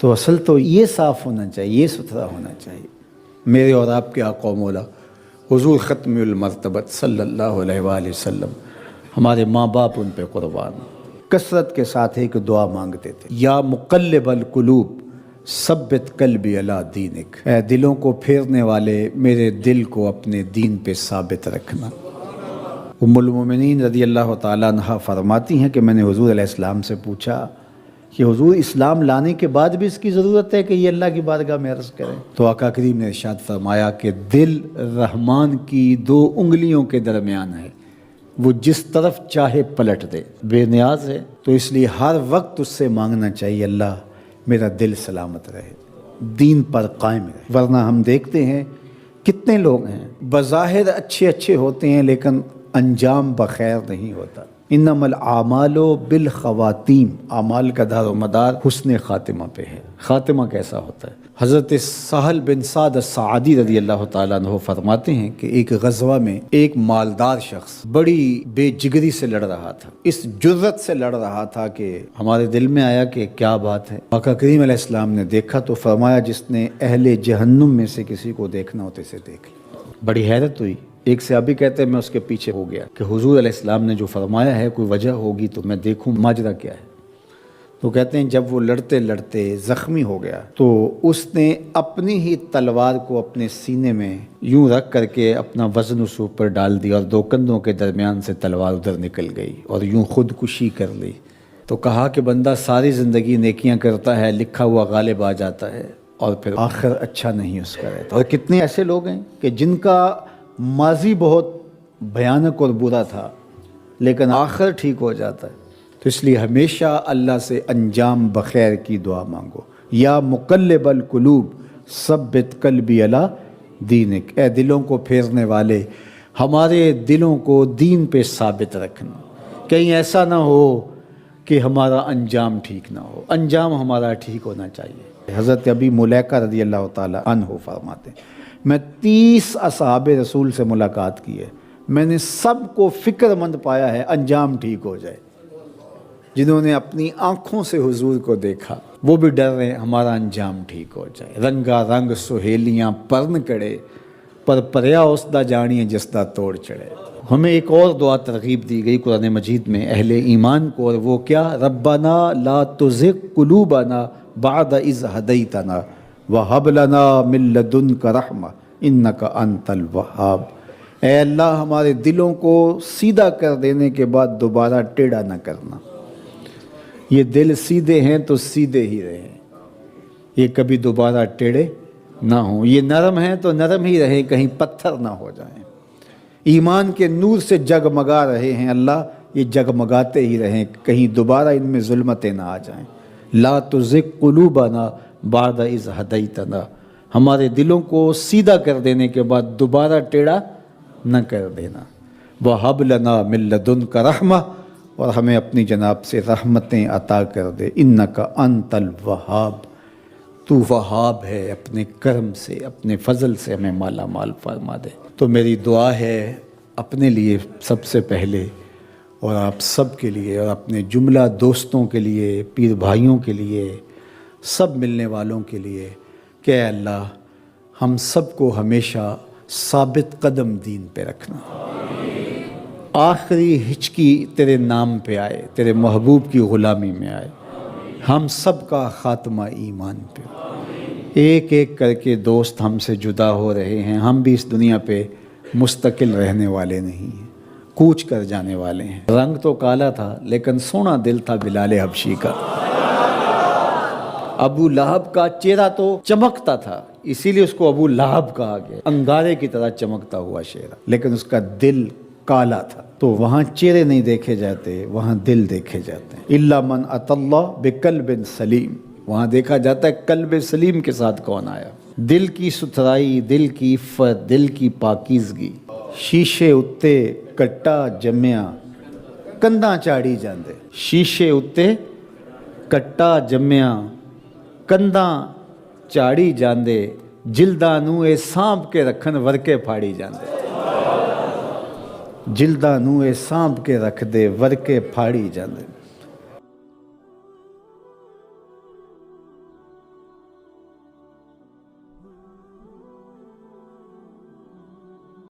تو اصل تو یہ صاف ہونا چاہیے، یہ ستھرا ہونا چاہیے۔ میرے اور آپ کے آقا و مولا حضور ختم المرتبت صلی اللہ علیہ وآلہ وسلم، ہمارے ماں باپ ان پہ قربان، کثرت کے ساتھ ایک دعا مانگتے تھے، یا مقلب القلوب ثبت قلبی علی دینک، اے دلوں کو پھیرنے والے میرے دل کو اپنے دین پہ ثابت رکھنا۔ ام المومنین رضی اللہ تعالیٰ عنہ فرماتی ہیں کہ میں نے حضور علیہ السلام سے پوچھا کہ حضور اسلام لانے کے بعد بھی اس کی ضرورت ہے کہ یہ اللہ کی بارگاہ میں عرض کریں؟ تو آقا کریم نے ارشاد فرمایا کہ دل رحمان کی 2 انگلیوں کے درمیان ہے، وہ جس طرف چاہے پلٹ دے، بے نیاز ہے، تو اس لیے ہر وقت اس سے مانگنا چاہیے اللہ میرا دل سلامت رہے، دین پر قائم رہے۔ ورنہ ہم دیکھتے ہیں کتنے لوگ ہیں بظاہر اچھے ہوتے ہیں لیکن انجام بخیر نہیں ہوتا۔ انما الاعمال بالخواتیم، اعمال کا دار و مدار حسن خاتمہ پہ ہے۔ خاتمہ کیسا ہوتا ہے؟ حضرت سہل بن سعد الساعدی رضی اللہ تعالیٰ عنہ فرماتے ہیں کہ ایک غزوہ میں ایک مالدار شخص بڑی بے جگری سے لڑ رہا تھا، اس جرت سے لڑ رہا تھا کہ ہمارے دل میں آیا کہ کیا بات ہے۔ آقا کریم علیہ السلام نے دیکھا تو فرمایا جس نے اہل جہنم میں سے کسی کو دیکھنا ہوتے سے دیکھ لیا۔ بڑی حیرت ہوئی۔ ایک صحابی کہتے ہیں میں اس کے پیچھے ہو گیا کہ حضور علیہ السلام نے جو فرمایا ہے کوئی وجہ ہوگی تو میں دیکھوں ماجرا کیا ہے۔ تو کہتے ہیں جب وہ لڑتے لڑتے زخمی ہو گیا تو اس نے اپنی ہی تلوار کو اپنے سینے میں یوں رکھ کر کے اپنا وزن اس اوپر ڈال دیا اور 2 کندھوں کے درمیان سے تلوار ادھر نکل گئی اور یوں خودکشی کر لی۔ تو کہا کہ بندہ ساری زندگی نیکیاں کرتا ہے، لکھا ہوا غالب آ جاتا ہے اور پھر آخر اچھا نہیں اس کا رہتا۔ اور کتنے ایسے لوگ ہیں کہ جن کا ماضی بہت بھیانک اور برا تھا لیکن آخر ٹھیک ہو جاتا ہے۔ تو اس لیے ہمیشہ اللہ سے انجام بخیر کی دعا مانگو۔ یا مقلب القلوب ثبت قلبی علی دینک، اے دلوں کو پھیرنے والے ہمارے دلوں کو دین پہ ثابت رکھنا، کہیں ایسا نہ ہو کہ ہمارا انجام ٹھیک نہ ہو، انجام ہمارا ٹھیک ہونا چاہیے۔ حضرت ابی ملیکہ رضی اللہ تعالی عنہ فرماتے ہیں میں 30 اصحاب رسول سے ملاقات کی ہے، میں نے سب کو فکر مند پایا ہے انجام ٹھیک ہو جائے۔ جنہوں نے اپنی آنکھوں سے حضور کو دیکھا وہ بھی ڈر رہے ہمارا انجام ٹھیک ہو جائے۔ رنگا رنگ سہیلیاں پرن کڑے، پر پریا اسدا جانیے جسدا توڑ چڑھے۔ ہمیں ایک اور دعا ترغیب دی گئی قرآن مجید میں اہل ایمان کو، اور وہ کیا؟ ربنا لا تزغ قلوبنا بعد اذ ہدیتنا وہب لنا من لدنک رحمہ انک انت الوہاب۔ اے اللہ ہمارے دلوں کو سیدھا کر دینے کے بعد دوبارہ ٹیڑھا نہ کرنا۔ یہ دل سیدھے ہیں تو سیدھے ہی رہیں، یہ کبھی دوبارہ ٹیڑھے نہ ہوں۔ یہ نرم ہیں تو نرم ہی رہیں، کہیں پتھر نہ ہو جائیں۔ ایمان کے نور سے جگمگا رہے ہیں اللہ، یہ جگمگاتے ہی رہیں، کہیں دوبارہ ان میں ظلمتیں نہ آ جائیں۔ لا تزغ قلوبنا بعد اذ ہدیتنا، ہمارے دلوں کو سیدھا کر دینے کے بعد دوبارہ ٹیڑھا نہ کر دینا۔ وہب لنا من لدنک رحمہ، اور ہمیں اپنی جناب سے رحمتیں عطا کر دے۔ انک انت الوہاب، تو وہاب ہے، اپنے کرم سے اپنے فضل سے ہمیں مالا مال فرما دے۔ تو میری دعا ہے اپنے لیے سب سے پہلے اور آپ سب کے لیے اور اپنے جملہ دوستوں کے لیے، پیر بھائیوں کے لیے، سب ملنے والوں کے لیے کہ اے اللہ ہم سب کو ہمیشہ ثابت قدم دین پہ رکھنا، آخری ہچکی تیرے نام پہ آئے، تیرے محبوب کی غلامی میں آئے، ہم سب کا خاتمہ ایمان پہ۔ ایک ایک کر کے دوست ہم سے جدا ہو رہے ہیں، ہم بھی اس دنیا پہ مستقل رہنے والے نہیں ہیں، کوچ کر جانے والے ہیں۔ رنگ تو کالا تھا لیکن سونا دل تھا بلال حبشی کا۔ ابو لہب کا چہرہ تو چمکتا تھا، اسی لیے اس کو ابو لہب کہا گیا، انگارے کی طرح چمکتا ہوا چہرہ، لیکن اس کا دل کالا تھا۔ تو وہاں چہرے نہیں دیکھے جاتے، وہاں دل دیکھے جاتے ہیں۔ الا من اتى اللہ بقلب سلیم، وہاں دیکھا جاتا ہے قلب سلیم کے ساتھ کون آیا۔ دل کی ستھرائی، دل کی عفت، دل کی پاکیزگی، شیشے اتے کٹا جمیا کنداں چاڑی جاندے، شیشے اتے کٹا جمیا کنداں چاڑی جاندے، جلداں نوں اے سانپ کے رکھن ورکے پھاڑی جاندے، جلداں نوں اے سانپ کے رکھ دے ورکے پھاڑی جاندے۔